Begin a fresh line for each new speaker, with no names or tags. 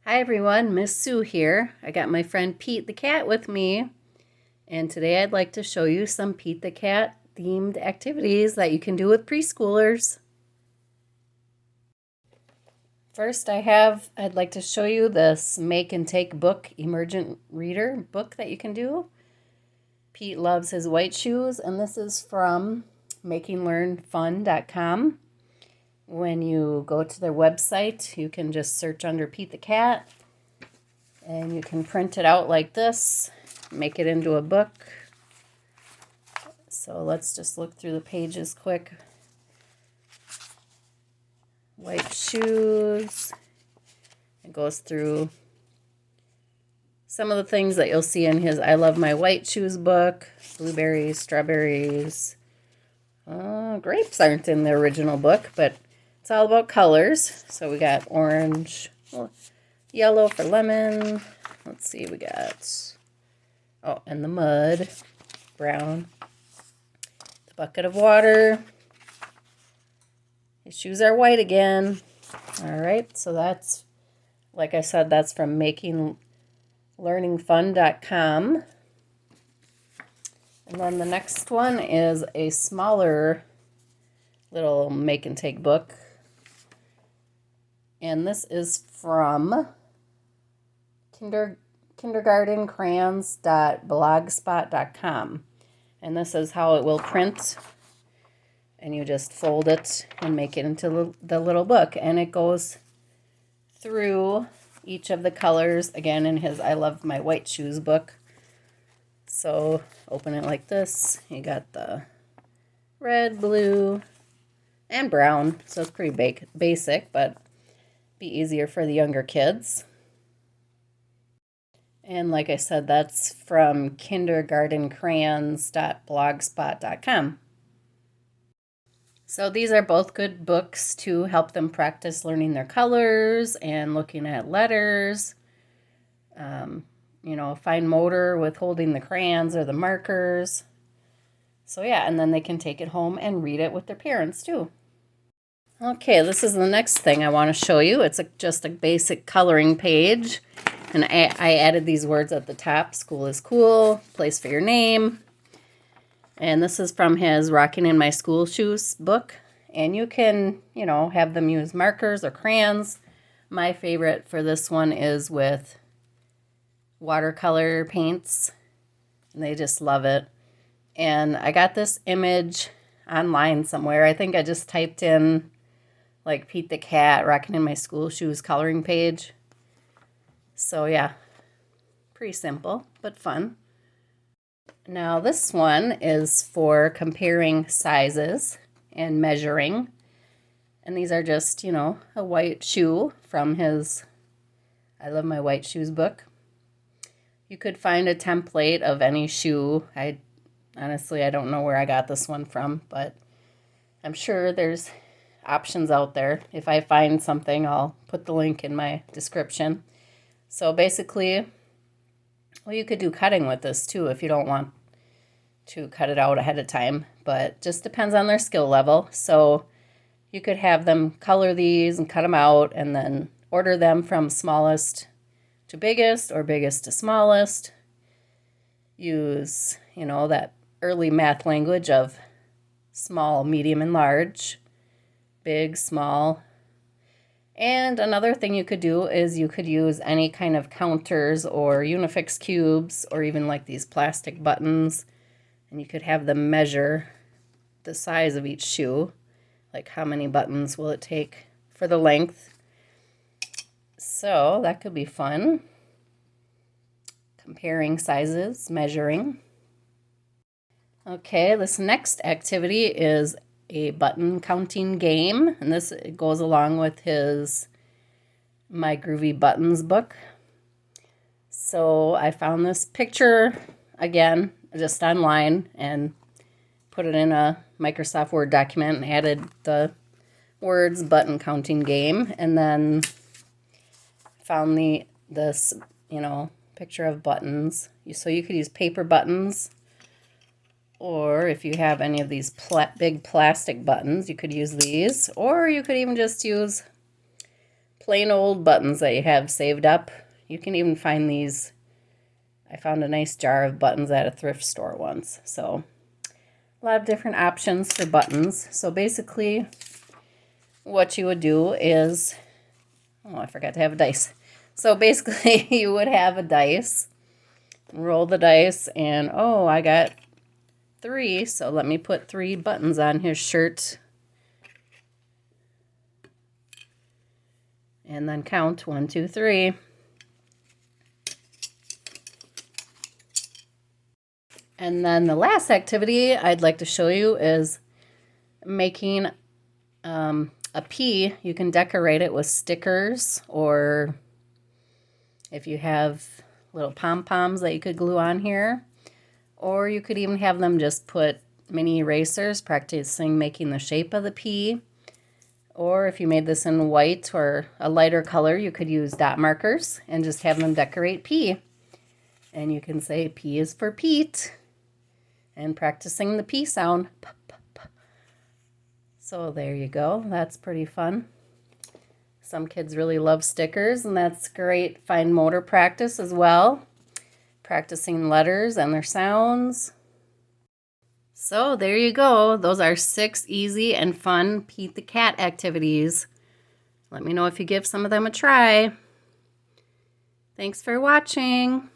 Hi everyone, Miss Sue here. I got my friend Pete the cat with me, and today I'd like to show you some Pete the cat themed activities that you can do with preschoolers. First I'd like to show you this make and take book Emergent reader book that you can do. Pete loves his white shoes, and this is from makinglearnfun.com. When you go to their website, you can just search under Pete the cat, and you can print it out like this, make it into a book. So let's just look through the pages quick. White shoes. It goes through some of the things that you'll see in his I Love My White Shoes book. Blueberries, strawberries. Grapes aren't in the original book, but it's all about colors. So we got orange, yellow for lemon. Let's see, we got, and the mud, brown, the bucket of water. His shoes are white again. All right, so that's, like I said, that's from makinglearningfun.com. And then the next one is a smaller little make and take book. And this is from kindergartencrayons.blogspot.com. And this is how it will print. And you just fold it and make it into the little book. And it goes through each of the colors, again, in his I Love My White Shoes book. So open it like this. You got the red, blue, and brown. So it's pretty basic, but be easier for the younger kids. And like I said, that's from kindergartencrayons.blogspot.com. So these are both good books to help them practice learning their colors and looking at letters. Fine motor with holding the crayons or the markers. So yeah, and then they can take it home and read it with their parents too. Okay, this is the next thing I want to show you. It's just a basic coloring page. And I added these words at the top. School is cool, place for your name. And this is from his Rocking in My School Shoes book. And you can, have them use markers or crayons. My favorite for this one is with watercolor paints. And they just love it. And I got this image online somewhere. I think I just typed in like Pete the cat rocking in my school shoes coloring page. So yeah, pretty simple, but fun. Now this one is for comparing sizes and measuring. And these are just, a white shoe from his I Love My White Shoes book. You could find a template of any shoe. Honestly, I don't know where I got this one from, but I'm sure there's options out there. If I find something, I'll put the link in my description. So basically, you could do cutting with this too if you don't want to cut it out ahead of time, but just depends on their skill level. So you could have them color these and cut them out and then order them from smallest to biggest or biggest to smallest. Use, that early math language of small, medium, and large, big, small. And another thing you could do is you could use any kind of counters or Unifix cubes or even like these plastic buttons, and you could have them measure the size of each shoe, like how many buttons will it take for the length. So that could be fun. Comparing sizes, measuring. Okay, this next activity is a button counting game, and this goes along with his My Groovy Buttons book. So I found this picture again just online and put it in a Microsoft Word document and added the words button counting game, and then found this picture of buttons. So you could use paper buttons, or if you have any of these big plastic buttons, you could use these, or you could even just use plain old buttons that you have saved up. You can even find these. I found a nice jar of buttons at a thrift store once. So a lot of different options for buttons. So basically what you would do is, oh, I forgot to have a dice. So basically you would have a dice, roll the dice, and oh, I got 3. So let me put 3 buttons on his shirt. And then count 1, 2, 3. And then the last activity I'd like to show you is making a P. You can decorate it with stickers, or if you have little pom-poms that you could glue on here, or you could even have them just put mini erasers practicing making the shape of the P. Or if you made this in white or a lighter color, you could use dot markers and just have them decorate P. And you can say P is for Pete, and practicing the P sound. P, p, p. So there you go. That's pretty fun. Some kids really love stickers, and that's great fine motor practice as well. Practicing letters and their sounds. So there you go. Those are 6 easy and fun Pete the Cat activities. Let me know if you give some of them a try. Thanks for watching.